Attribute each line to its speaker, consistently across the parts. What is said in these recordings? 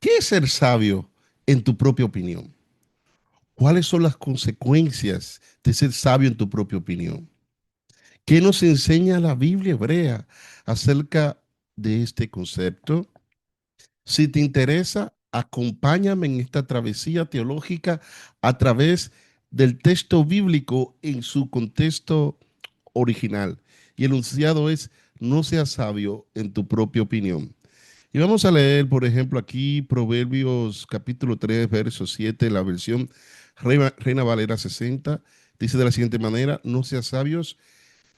Speaker 1: ¿Qué es ser sabio en tu propia opinión? ¿Cuáles son las consecuencias de ser sabio en tu propia opinión? ¿Qué nos enseña la Biblia hebrea acerca de este concepto? Si te interesa, acompáñame en esta travesía teológica a través del texto bíblico en su contexto original. Y el enunciado es: no seas sabio en tu propia opinión. Y vamos a leer, por ejemplo, aquí Proverbios capítulo 3, verso 7, la versión Reina Valera 60. Dice de la siguiente manera: no seas sabios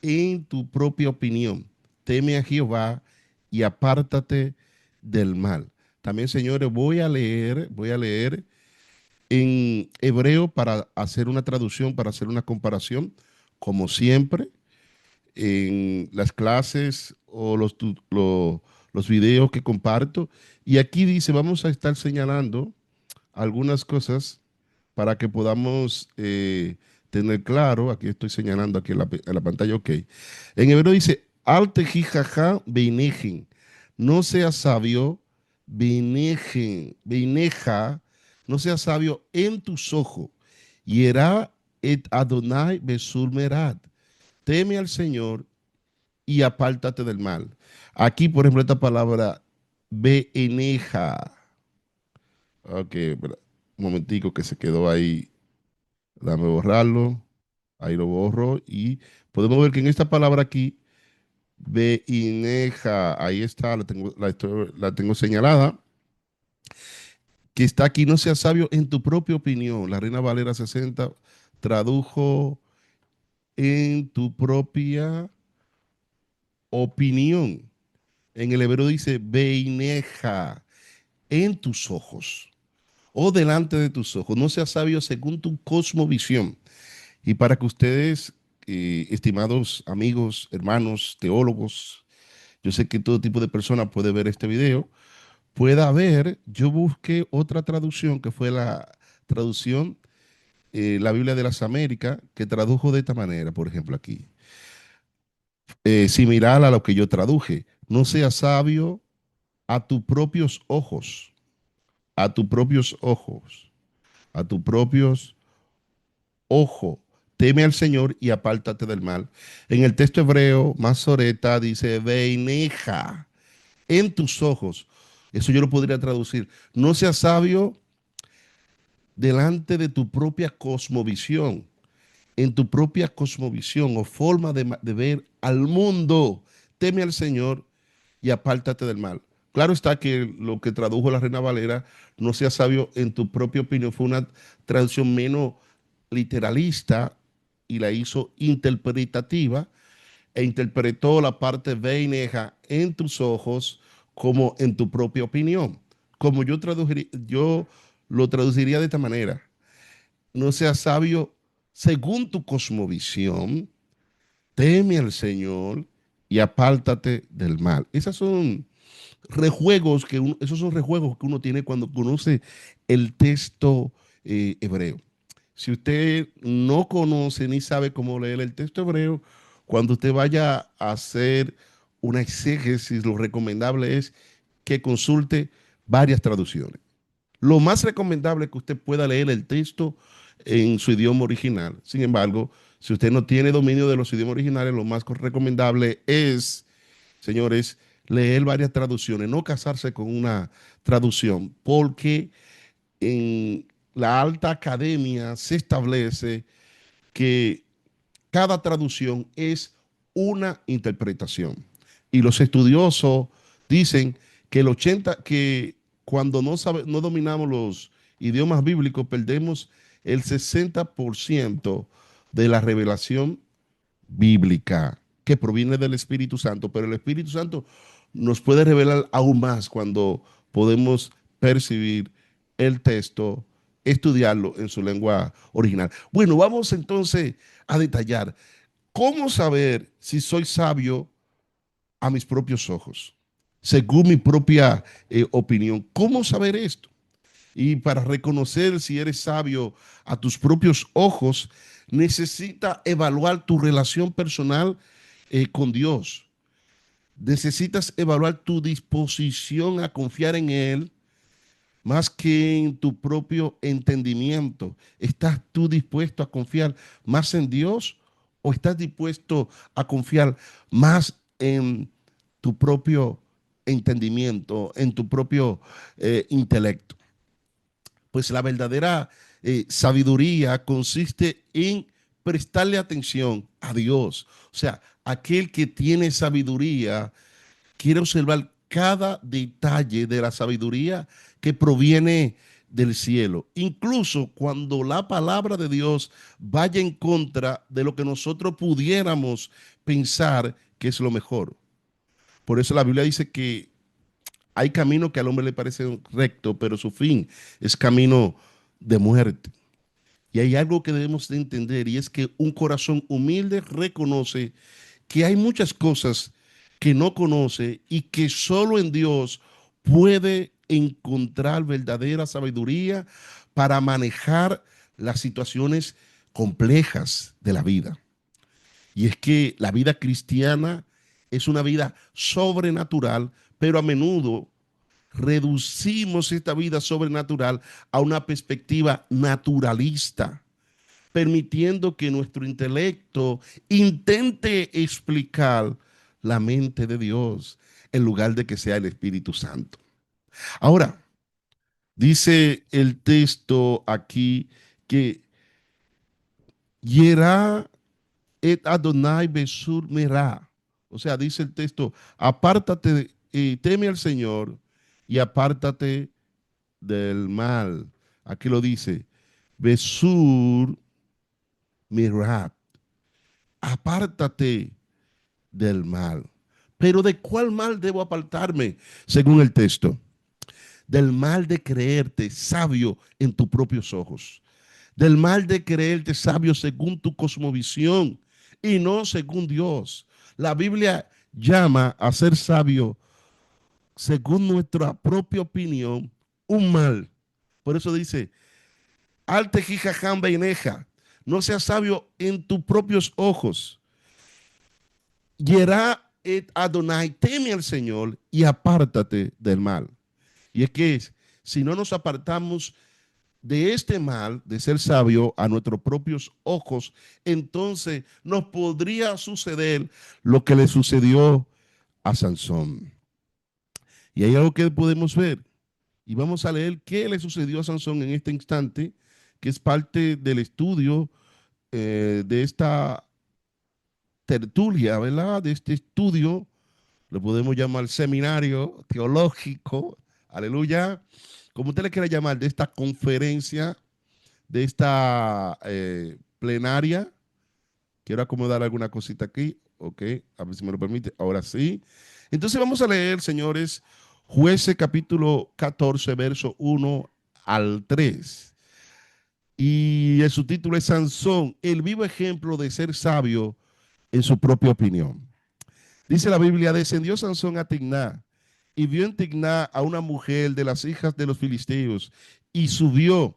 Speaker 1: en tu propia opinión. Teme a Jehová y apártate del mal. También, señores, voy a leer en hebreo para hacer una traducción, para hacer una comparación, como siempre, en las clases o los videos que comparto. Y aquí dice, vamos a estar señalando algunas cosas para que podamos tener claro. Aquí estoy señalando aquí en la pantalla, ok. En hebreo dice, al tejijaja beinejen, no seas sabio, beineja, no seas sabio en tus ojos. Yerá et Adonai besur merad. Teme al Señor y apártate del mal. Aquí, por ejemplo, esta palabra beineja. Ok, un momentico que se quedó ahí. Dame borrarlo. Ahí lo borro. Y podemos ver que en esta palabra aquí, beineja, ahí está, la tengo señalada. Que está aquí: no seas sabio en tu propia opinión. La Reina Valera 60 tradujo en tu propia opinión. En el hebreo dice beineja, en tus ojos o delante de tus ojos. No seas sabio según tu cosmovisión. Y para que ustedes, estimados amigos, hermanos, teólogos, yo sé que todo tipo de personas puede ver este video, pueda ver, yo busqué otra traducción que fue la traducción, la Biblia de las Américas, que tradujo de esta manera, por ejemplo, aquí. Similar a lo que yo traduje: no seas sabio a tus propios ojos, a tus propios ojos, a tus propios ojos. Teme al Señor y apártate del mal. En el texto hebreo, Masoreta dice, veineja, en tus ojos. Eso yo lo podría traducir: no seas sabio delante de tu propia cosmovisión, en tu propia cosmovisión o forma de ver al mundo. Teme al Señor y apártate del mal. Claro está que lo que tradujo la Reina Valera, no seas sabio en tu propia opinión, fue una traducción menos literalista y la hizo interpretativa, e interpretó la parte veineja, en tus ojos, como en tu propia opinión. Como yo lo traduciría de esta manera: no seas sabio según tu cosmovisión, teme al Señor y apártate del mal. Esos son rejuegos que uno tiene cuando conoce el texto hebreo. Si usted no conoce ni sabe cómo leer el texto hebreo, cuando usted vaya a hacer una exégesis, lo recomendable es que consulte varias traducciones. Lo más recomendable es que usted pueda leer el texto en su idioma original. Sin embargo, si usted no tiene dominio de los idiomas originales, lo más recomendable es, señores, leer varias traducciones, no casarse con una traducción, porque en la alta academia se establece que cada traducción es una interpretación. Y los estudiosos dicen que que cuando no dominamos los idiomas bíblicos, perdemos el 60% de la revelación bíblica que proviene del Espíritu Santo, pero el Espíritu Santo nos puede revelar aún más cuando podemos percibir el texto, estudiarlo en su lengua original. Bueno, vamos entonces a detallar cómo saber si soy sabio a mis propios ojos, según mi propia opinión. ¿Cómo saber esto? Y para reconocer si eres sabio a tus propios ojos, necesita evaluar tu relación personal con Dios. Necesitas evaluar tu disposición a confiar en Él más que en tu propio entendimiento. ¿Estás tú dispuesto a confiar más en Dios o estás dispuesto a confiar más en tu propio entendimiento, en tu propio intelecto? Pues la verdadera sabiduría consiste en prestarle atención a Dios. O sea, aquel que tiene sabiduría quiere observar cada detalle de la sabiduría que proviene del cielo. Incluso cuando la palabra de Dios vaya en contra de lo que nosotros pudiéramos pensar que es lo mejor. Por eso la Biblia dice que hay camino que al hombre le parece recto, pero su fin es camino de muerte. Y hay algo que debemos de entender y es que un corazón humilde reconoce que hay muchas cosas que no conoce y que solo en Dios puede encontrar verdadera sabiduría para manejar las situaciones complejas de la vida. Y es que la vida cristiana es una vida sobrenatural, pero a menudo reducimos esta vida sobrenatural a una perspectiva naturalista, permitiendo que nuestro intelecto intente explicar la mente de Dios en lugar de que sea el Espíritu Santo. Ahora, dice el texto aquí que Yerá et Adonai besur merá. O sea, dice el texto, apártate, teme al Señor y apártate del mal. Aquí lo dice, besur merá. Apártate del mal. Pero ¿de cuál mal debo apartarme? Según el texto, del mal de creerte sabio en tus propios ojos, del mal de creerte sabio según tu cosmovisión y no según Dios. La Biblia llama a ser sabio según nuestra propia opinión un mal. Por eso dice, alte jijaján beineja, no seas sabio en tus propios ojos. Yerá et Adonai, teme al Señor y apártate del mal. Y es que si no nos apartamos de este mal, de ser sabio a nuestros propios ojos, entonces nos podría suceder lo que le sucedió a Sansón. Y hay algo que podemos ver. Y vamos a leer qué le sucedió a Sansón en este instante, que es parte del estudio de esta tertulia, ¿verdad? De este estudio, lo podemos llamar seminario teológico, aleluya, como usted le quiera llamar, de esta conferencia, de esta plenaria. Quiero acomodar alguna cosita aquí, ok, a ver si me lo permite, ahora sí. Entonces vamos a leer, señores, Jueces capítulo 14, verso 1 al 3. Y el subtítulo es Sansón, el vivo ejemplo de ser sabio en su propia opinión. Dice la Biblia, descendió Sansón a Tigná y vio en Tigná a una mujer de las hijas de los filisteos y subió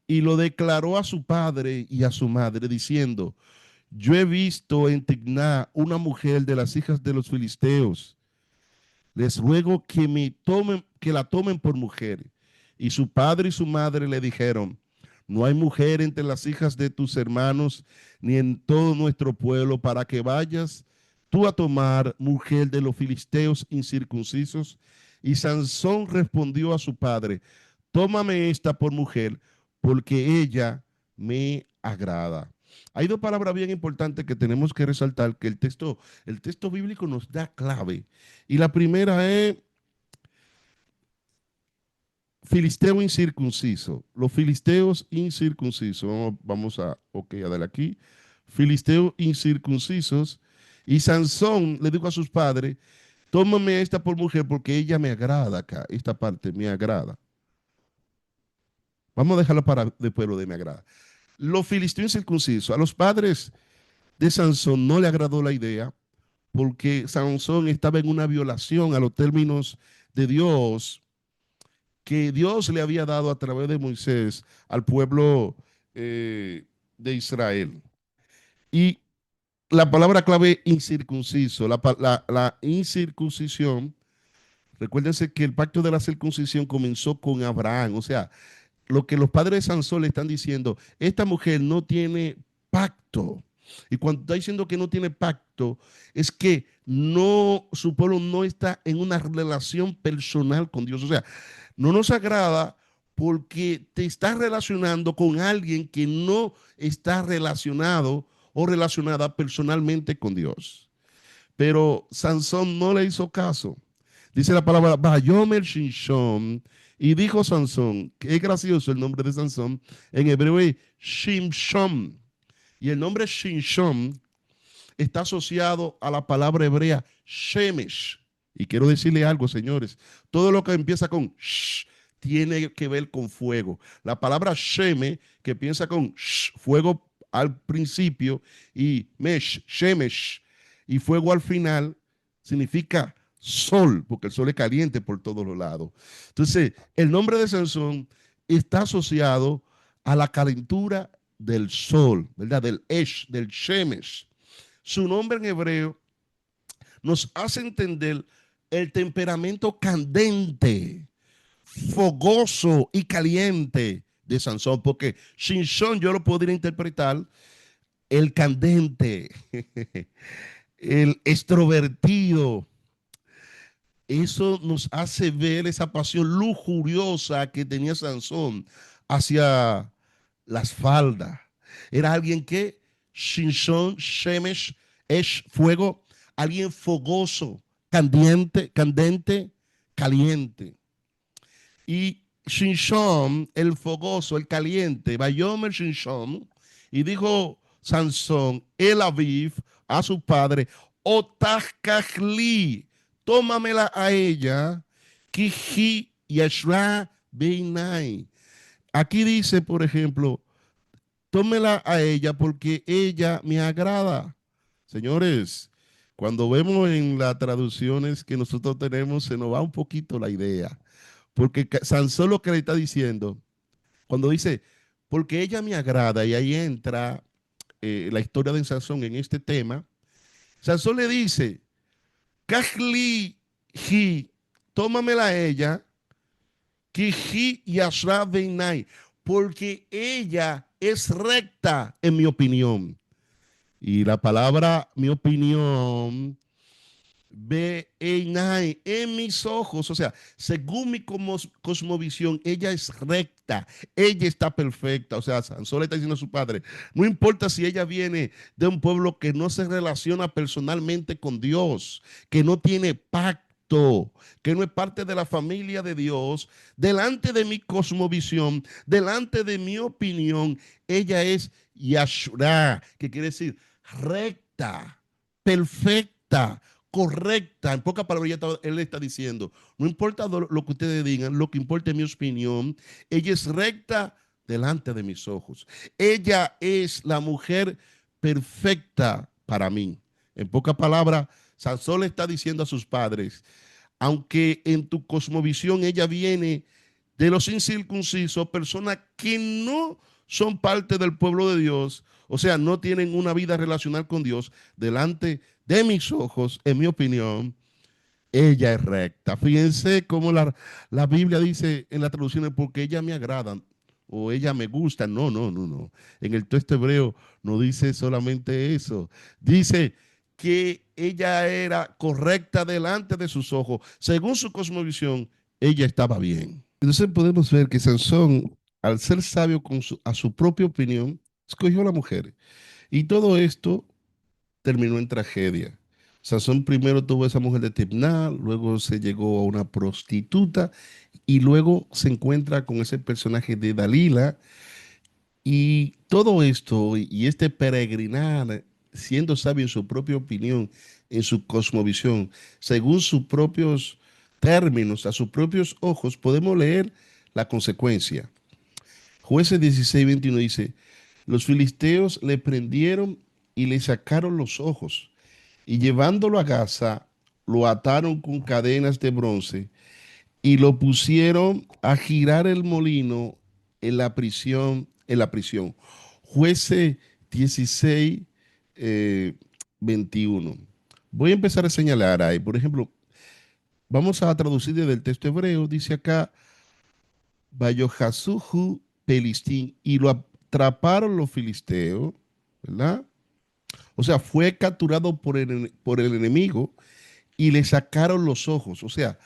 Speaker 1: y lo declaró a su padre y a su madre diciendo, yo he visto en Tigná una mujer de las hijas de los filisteos. Les ruego que me tomen, que la tomen por mujer. Y su padre y su madre le dijeron, no hay mujer entre las hijas de tus hermanos ni en todo nuestro pueblo para que vayas tú a tomar mujer de los filisteos incircuncisos. Y Sansón respondió a su padre, tómame esta por mujer, porque ella me agrada. Hay dos palabras bien importantes que tenemos que resaltar, que el texto bíblico nos da clave. Y la primera es filisteo incircunciso. Los filisteos incircuncisos. Vamos a, ok, a darle aquí. Filisteos incircuncisos. Y Sansón le dijo a sus padres, tómame esta por mujer porque ella me agrada acá. Esta parte me agrada. Vamos a dejarla para después lo de me agrada. Los filisteos incircuncisos. A los padres de Sansón no le agradó la idea porque Sansón estaba en una violación a los términos de Dios que Dios le había dado a través de Moisés al pueblo de Israel. Y la palabra clave incircunciso, la incircuncisión Recuérdense que el pacto de la circuncisión comenzó con Abraham. O sea, lo que los padres de Sansón le están diciendo, esta mujer no tiene pacto. Y cuando está diciendo que no tiene pacto, es que no, su pueblo no está en una relación personal con Dios. O sea, no nos agrada porque te estás relacionando con alguien que no está relacionado o relacionada personalmente con Dios. Pero Sansón no le hizo caso. Dice la palabra Bayomer Shinshon. Y dijo Sansón, que es gracioso el nombre de Sansón, en hebreo es Shimshon. Y el nombre Shimshon está asociado a la palabra hebrea Shemesh. Y quiero decirle algo, señores. Todo lo que empieza con sh tiene que ver con fuego. La palabra Sheme, que empieza con sh, fuego al principio, y mesh, Shemesh, y fuego al final, significa sol, porque el sol es caliente por todos los lados. Entonces, el nombre de Sansón está asociado a la calentura del sol, ¿verdad? Del Esh, del Shemesh. Su nombre en hebreo nos hace entender el temperamento candente, fogoso y caliente de Sansón, porque Shinsón yo lo podría interpretar el candente, el extrovertido. Eso nos hace ver esa pasión lujuriosa que tenía Sansón hacia las faldas. Era alguien que, Shinshon, Shemesh, Esh, fuego, alguien fogoso, candente, caliente. Y Shinshon, el fogoso, el caliente, Bayomer Shinshon, y dijo Sansón, el Aviv, a su padre, Otachkachli, tómamela a ella, Kiji Yashra Beinai. Aquí dice, por ejemplo, tómela a ella porque ella me agrada. Señores, cuando vemos en las traducciones que nosotros tenemos, se nos va un poquito la idea. Porque Sansón lo que le está diciendo, cuando dice, porque ella me agrada, y ahí entra la historia de Sansón en este tema, Sansón le dice, Kajli hi, tómamela a ella, Kiji Yashra Beinai, porque ella es recta en mi opinión. Y la palabra, mi opinión, ve en mis ojos, o sea, según mi cosmovisión, ella es recta, ella está perfecta, o sea, Sansón le está diciendo a su padre, no importa si ella viene de un pueblo que no se relaciona personalmente con Dios, que no tiene pacto, que no es parte de la familia de Dios, delante de mi cosmovisión, delante de mi opinión, ella es Yashura, que quiere decir recta, perfecta, correcta. En pocas palabras, él está diciendo, no importa lo que ustedes digan, lo que importa es mi opinión, ella es recta delante de mis ojos. Ella es la mujer perfecta para mí. En pocas palabras, Sansón le está diciendo a sus padres, aunque en tu cosmovisión ella viene de los incircuncisos, personas que no son parte del pueblo de Dios, o sea, no tienen una vida relacional con Dios, delante de mis ojos, en mi opinión, ella es recta. Fíjense cómo la Biblia dice en las traducciones, porque ella me agrada o ella me gusta. No, no, no, no. En el texto hebreo no dice solamente eso. Dice que ella era correcta delante de sus ojos. Según su cosmovisión, ella estaba bien. Entonces podemos ver que Sansón, al ser sabio a su propia opinión, escogió a la mujer. Y todo esto terminó en tragedia. Sansón primero tuvo a esa mujer de Timná, luego se llegó a una prostituta y luego se encuentra con ese personaje de Dalila. Y todo esto y este peregrinar, siendo sabio en su propia opinión, en su cosmovisión, según sus propios términos, a sus propios ojos, podemos leer la consecuencia. Jueces 16:21 dice, los filisteos le prendieron y le sacaron los ojos y llevándolo a Gaza, lo ataron con cadenas de bronce y lo pusieron a girar el molino en la prisión. Jueces 16, 21. Voy a empezar a señalar ahí, por ejemplo, vamos a traducir desde el texto hebreo, dice acá, Bayohasuhu Pelistín, y lo atraparon los filisteos, ¿verdad? O sea, fue capturado por el enemigo y le sacaron los ojos, o sea,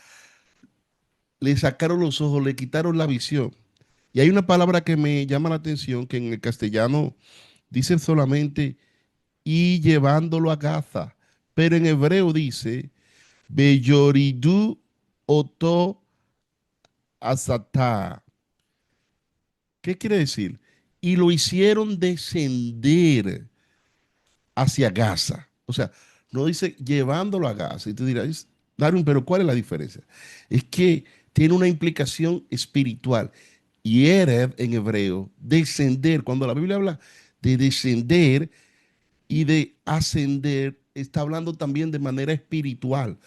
Speaker 1: le sacaron los ojos, le quitaron la visión. Y hay una palabra que me llama la atención, que en el castellano dice solamente y llevándolo a Gaza, pero en hebreo dice Beyoridu Oto Asatá. ¿Qué quiere decir? Y lo hicieron descender hacia Gaza. O sea, no dice llevándolo a Gaza. Y tú dirás, Darwin, pero ¿cuál es la diferencia? Es que tiene una implicación espiritual. Y Erev en hebreo, descender, cuando la Biblia habla de descender y de ascender, está hablando también de manera espiritual.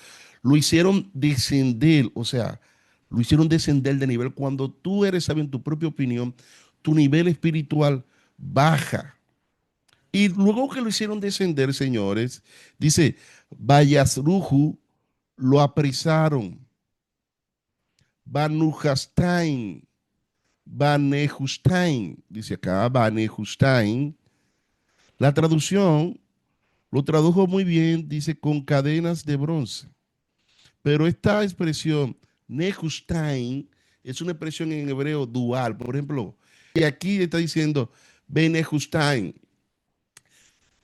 Speaker 1: Lo hicieron descender, o sea, lo hicieron descender de nivel. Cuando tú eres sabio en tu propia opinión, tu nivel espiritual baja. Y luego que lo hicieron descender, señores, dice, Vayasruhu lo apresaron, Banujastain, Banejustain, dice acá, Banejustain. La traducción lo tradujo muy bien, dice, con cadenas de bronce. Pero esta expresión, Nehustain, es una expresión en hebreo dual. Por ejemplo, y aquí está diciendo Benehustain,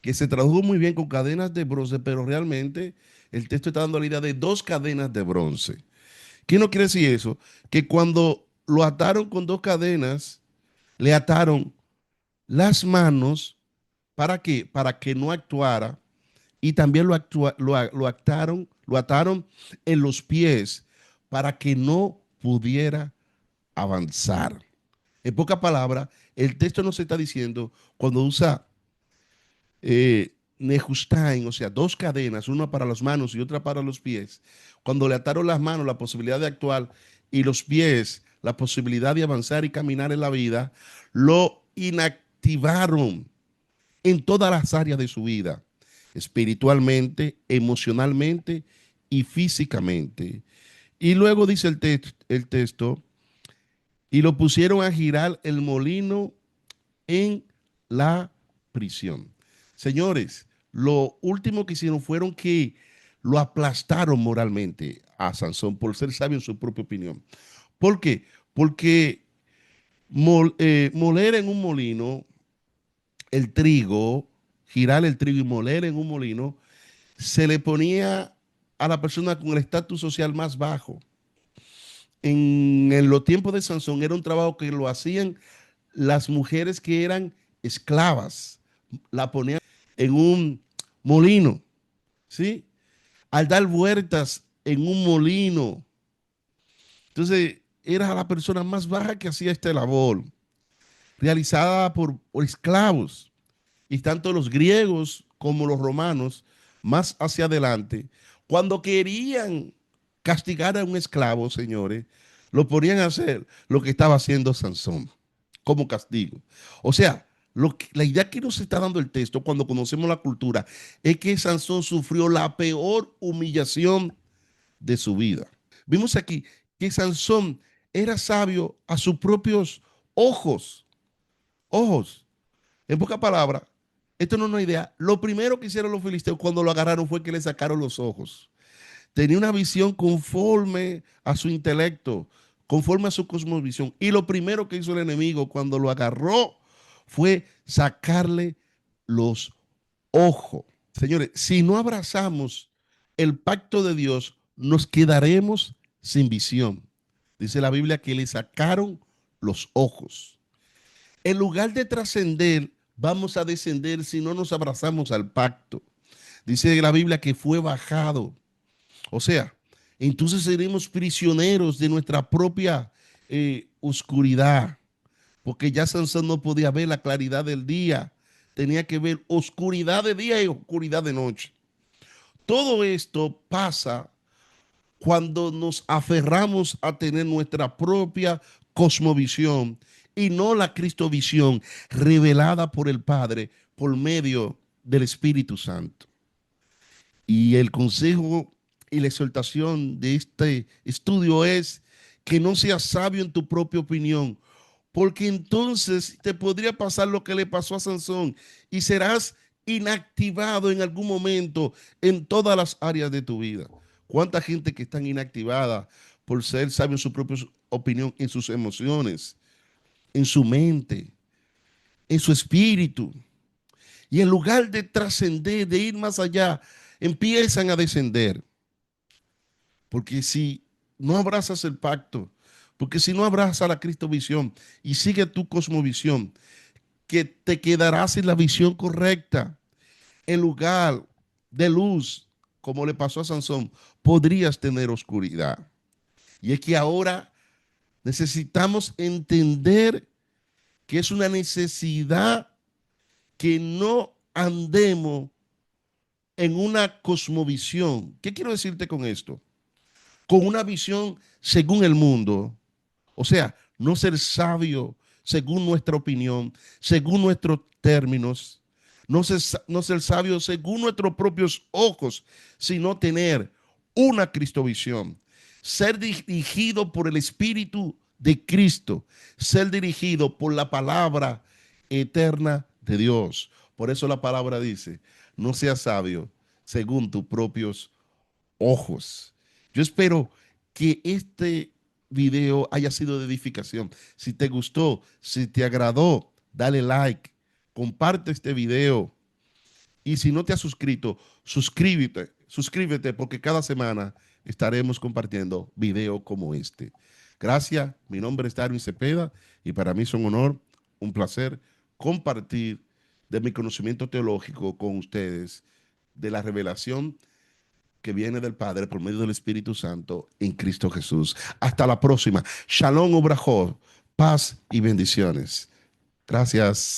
Speaker 1: que se tradujo muy bien con cadenas de bronce, pero realmente el texto está dando la idea de dos cadenas de bronce. ¿Qué no quiere decir eso? Que cuando lo ataron con dos cadenas, le ataron las manos, ¿para qué? Para que no actuara, y también lo ataron en los pies para que no pudiera avanzar. En pocas palabras, el texto nos está diciendo, cuando usa Nehustain, o sea, dos cadenas, una para las manos y otra para los pies, cuando le ataron las manos la posibilidad de actuar y los pies la posibilidad de avanzar y caminar en la vida, lo inactivaron en todas las áreas de su vida, espiritualmente, emocionalmente y físicamente. Y luego dice el texto, y lo pusieron a girar el molino en la prisión. Señores, lo último que hicieron fueron que lo aplastaron moralmente a Sansón por ser sabio en su propia opinión. ¿Por qué? Porque moler en un molino el trigo, girar el trigo y moler en un molino, se le ponía a la persona con el estatus social más bajo. En los tiempos de Sansón era un trabajo que lo hacían las mujeres que eran esclavas. La ponían en un molino, ¿sí? Al dar vueltas en un molino. Entonces, era la persona más baja que hacía esta labor, realizada por esclavos. Y tanto los griegos como los romanos, más hacia adelante, cuando querían castigar a un esclavo, señores, lo ponían a hacer lo que estaba haciendo Sansón como castigo. O sea, la idea que nos está dando el texto cuando conocemos la cultura es que Sansón sufrió la peor humillación de su vida. Vimos aquí que Sansón era sabio a sus propios ojos. Ojos. En pocas palabras, esto no es una idea. Lo primero que hicieron los filisteos cuando lo agarraron fue que le sacaron los ojos. Tenía una visión conforme a su intelecto, conforme a su cosmovisión. Y lo primero que hizo el enemigo cuando lo agarró fue sacarle los ojos. Señores, si no abrazamos el pacto de Dios, nos quedaremos sin visión. Dice la Biblia que le sacaron los ojos. En lugar de trascender, vamos a descender si no nos abrazamos al pacto. Dice la Biblia que fue bajado. O sea, entonces seremos prisioneros de nuestra propia oscuridad, porque ya Sansón no podía ver la claridad del día, tenía que ver oscuridad de día y oscuridad de noche. Todo esto pasa cuando nos aferramos a tener nuestra propia cosmovisión y no la cristovisión revelada por el Padre por medio del Espíritu Santo. Y el consejo y la exhortación de este estudio es que no seas sabio en tu propia opinión, porque entonces te podría pasar lo que le pasó a Sansón y serás inactivado en algún momento en todas las áreas de tu vida. ¿Cuánta gente que está inactivada por ser sabio en su propia opinión, en sus emociones, en su mente, en su espíritu? Y en lugar de trascender, de ir más allá, empiezan a descender. Porque si no abrazas el pacto, porque si no abrazas la Cristovisión y sigue tu cosmovisión, que te quedarás sin la visión correcta, en lugar de luz, como le pasó a Sansón, podrías tener oscuridad. Y es que ahora necesitamos entender que es una necesidad que no andemos en una cosmovisión. ¿Qué quiero decirte con esto? Con una visión según el mundo. O sea, no ser sabio según nuestra opinión, según nuestros términos, no ser sabio según nuestros propios ojos, sino tener una cristovisión, ser dirigido por el Espíritu de Cristo, ser dirigido por la palabra eterna de Dios. Por eso la palabra dice, no seas sabio según tus propios ojos. Yo espero que este video haya sido de edificación. Si te gustó, si te agradó, dale like, comparte este video. Y si no te has suscrito, suscríbete porque cada semana estaremos compartiendo videos como este. Gracias, mi nombre es Darwin Cepeda y para mí es un honor, un placer compartir de mi conocimiento teológico con ustedes, de la revelación que viene del Padre por medio del Espíritu Santo en Cristo Jesús. Hasta la próxima. Shalom, Obrajot, paz y bendiciones. Gracias.